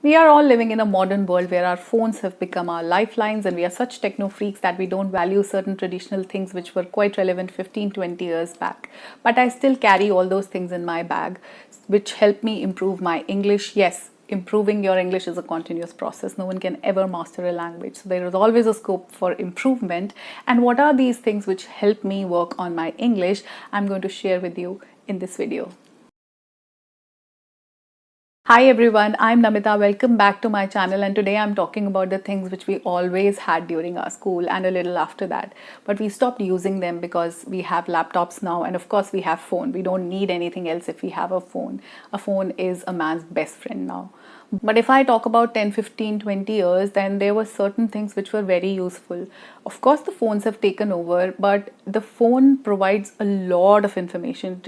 We are all living in a modern world where our phones have become our lifelines, and we are such techno freaks that we don't value certain traditional things which were quite relevant 15, 20 years back. But I still carry all those things in my bag which help me improve my English. Yes, improving your English is a continuous process. No one can ever master a language. So there is always a scope for improvement. And what are these things which help me work on my English? I'm going to share with you in this video. Hi everyone, I'm Namita. Welcome back to my channel, and today I'm talking about the things which we always had during our school and a little after that. But we stopped using them because we have laptops now, and of course we have phone. We don't need anything else if we have a phone. A phone is a man's best friend now. But if I talk about 10, 15, 20 years, then there were certain things which were very useful. Of course, the phones have taken over, but the phone provides a lot of information.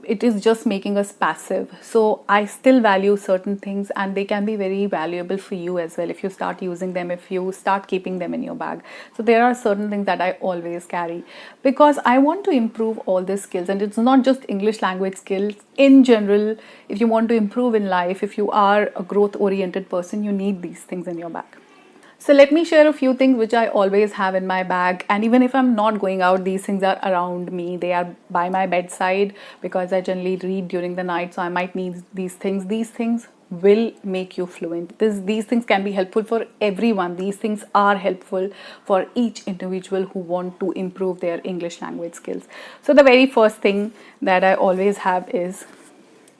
It is just making us passive. So I still value certain things, and they can be very valuable for you as well if you start using them, if you start keeping them in your bag. So there are certain things that I always carry because I want to improve all these skills, and it's not just English language skills. In general, if you want to improve in life, if you are a growth oriented person, you need these things in your bag. So let me share a few things which I always have in my bag, and even if I'm not going out, these things are around me. They are by my bedside because I generally read during the night, so I might need these things. These things will make you fluent. These things can be helpful for everyone. These things are helpful for each individual who want to improve their English language skills. So the very first thing that I always have is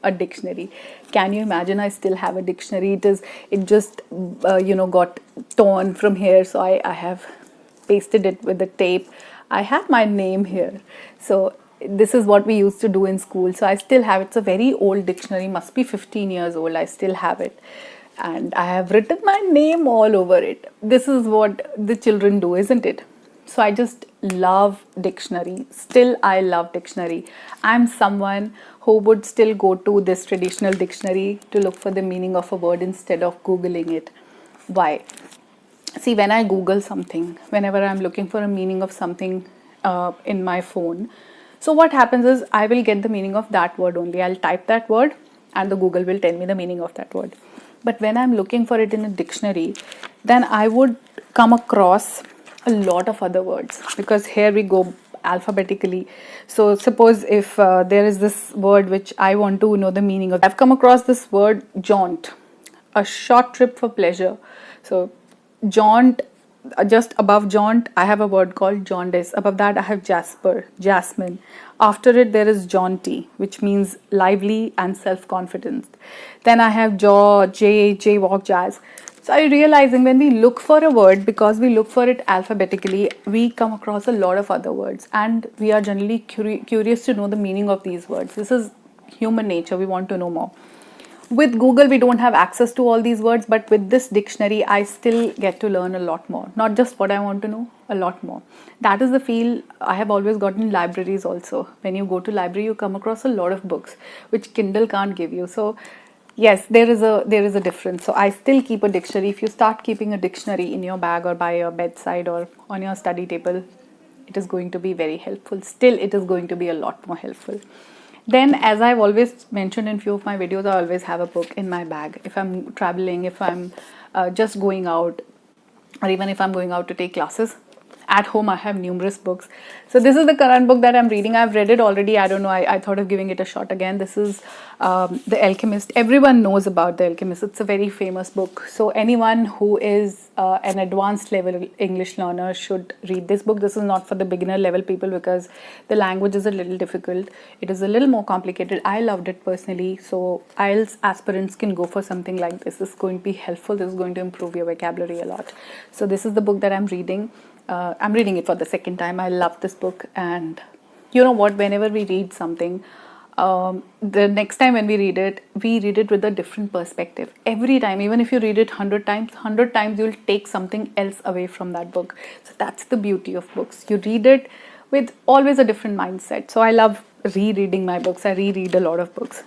a dictionary. Can you imagine? I still have a dictionary. It just got torn from here, so I have pasted it with the tape. I have my name here, so this is what we used to do in school. So I still have it. It's a very old dictionary, must be 15 years old. I still have it, and I have written my name all over it. This is what the children do, isn't it? So I just love dictionary. Still, I love dictionary. I'm someone who would still go to this traditional dictionary to look for the meaning of a word instead of Googling it. Why? See, when I Google something, whenever I'm looking for a meaning of something in my phone, so what happens is I will get the meaning of that word only. I'll type that word and the Google will tell me the meaning of that word. But when I'm looking for it in a dictionary, then I would come across a lot of other words, because here we go alphabetically. So suppose if there is this word which I want to know the meaning of, I've come across this word jaunt, a short trip for pleasure. So jaunt, just above jaunt I have a word called jaundice. Above that I have jasper, jasmine. After it there is jaunty, which means lively and self-confident. Then I have jaywalk, jazz. So I'm realizing when we look for a word, because we look for it alphabetically, we come across a lot of other words, and we are generally curious to know the meaning of these words. This is human nature. We want to know more. With Google, we don't have access to all these words, but with this dictionary, I still get to learn a lot more. Not just what I want to know, a lot more. That is the feel I have always gotten in libraries also. When you go to library, you come across a lot of books, which Kindle can't give you. So yes, there is a difference. So I still keep a dictionary. If you start keeping a dictionary in your bag or by your bedside or on your study table, it is going to be very helpful. Still, it is going to be a lot more helpful. Then, as I've always mentioned in few of my videos, I always have a book in my bag. If I'm traveling, if I'm just going out, or even if I'm going out to take classes. At home, I have numerous books. So this is the current book that I'm reading. I've read it already. I don't know. I thought of giving it a shot again. This is The Alchemist. Everyone knows about The Alchemist. It's a very famous book. So anyone who is an advanced level English learner should read this book. This is not for the beginner level people because the language is a little difficult. It is a little more complicated. I loved it personally. So IELTS aspirants can go for something like this. This is going to be helpful. This is going to improve your vocabulary a lot. So this is the book that I'm reading. I'm reading it for the second time. I love this book, and you know what? Whenever we read something, the next time when we read it with a different perspective. Every time, even if you read it 100 times, you'll take something else away from that book. So that's the beauty of books. You read it with always a different mindset. So I love rereading my books. I reread a lot of books.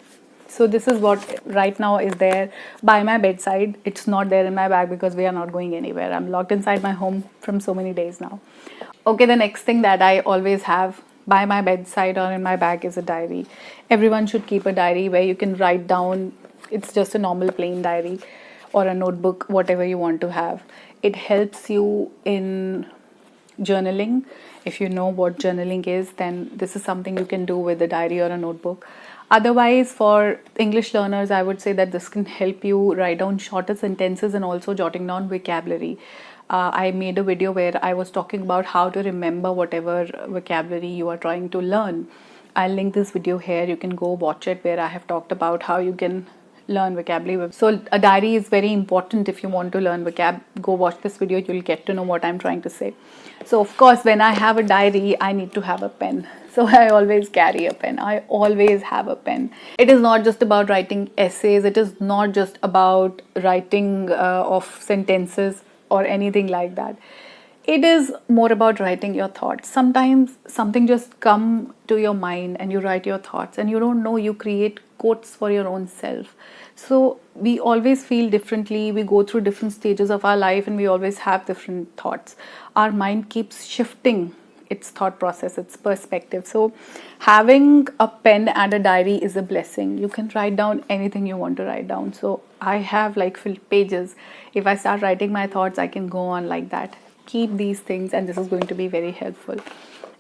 So this is what right now is there by my bedside. It's not there in my bag because we are not going anywhere. I'm locked inside my home from so many days now. Okay, the next thing that I always have by my bedside or in my bag is a diary. Everyone should keep a diary where you can write down. It's just a normal plain diary. or a notebook, whatever you want to have. It helps you in journaling. If you know what journaling is, then this is something you can do with a diary or a notebook. Otherwise, for English learners, I would say that this can help you write down shorter sentences and also jotting down vocabulary. I made a video where I was talking about how to remember whatever vocabulary you are trying to learn. I'll link this video here. You can go watch it, where I have talked about how you can learn vocabulary. So a diary is very important if you want to learn vocab. Go watch this video, you'll get to know what I'm trying to say. So of course, when I have a diary, I need to have a pen. So I always carry a pen. I always have a pen. It is not just about writing essays. It is not just about writing of sentences or anything like that. It is more about writing your thoughts. Sometimes something just come to your mind and you write your thoughts, and you don't know, you create quotes for your own self. So we always feel differently, we go through different stages of our life, and we always have different thoughts. Our mind keeps shifting its thought process, its perspective. So having a pen and a diary is a blessing. You can write down anything you want to write down. So I have like filled pages. If I start writing my thoughts, I can go on like that. Keep these things, and this is going to be very helpful.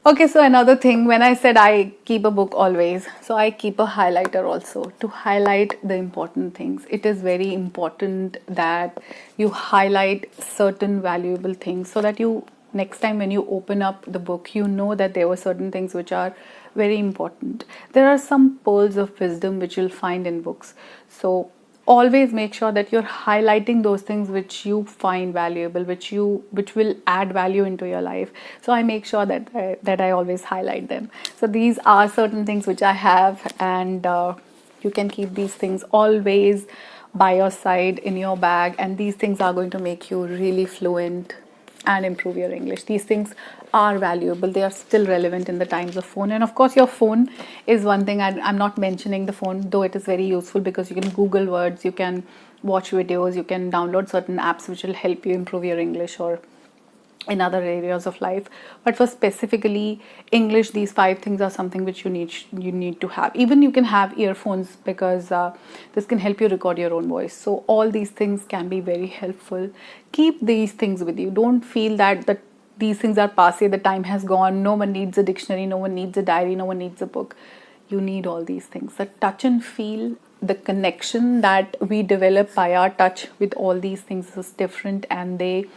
Okay, so another thing, when I said I keep a book always, so I keep a highlighter also to highlight the important things. It is very important that you highlight certain valuable things, so that you, next time when you open up the book, you know that there were certain things which are very important. There are some pearls of wisdom which you'll find in books. So always make sure that you're highlighting those things which you find valuable, which will add value into your life. So I make sure that I always highlight them. So these are certain things which I have, and you can keep these things always by your side in your bag, and these things are going to make you really fluent and improve your English. These things are valuable. They are still relevant in the times of phone. And of course, your phone is one thing. I'm not mentioning the phone, though it is very useful, because you can Google words, you can watch videos, you can download certain apps which will help you improve your English or in other areas of life. But for specifically English, these 5 things are something which you need to have. Even you can have earphones, because this can help you record your own voice. So all these things can be very helpful. Keep these things with you. Don't feel that these things are passé, the time has gone, no one needs a dictionary, no one needs a diary, no one needs a book. You need all these things. The touch and feel, the connection that we develop by our touch with all these things is different, and they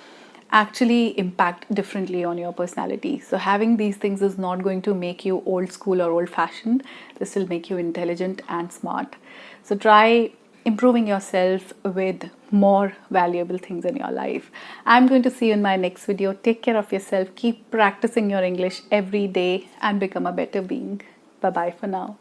actually impact differently on your personality. So having these things is not going to make you old school or old fashioned. This will make you intelligent and smart. So try improving yourself with more valuable things in your life. I'm going to see you in my next video. Take care of yourself. Keep practicing your English every day and become a better being. Bye bye for now.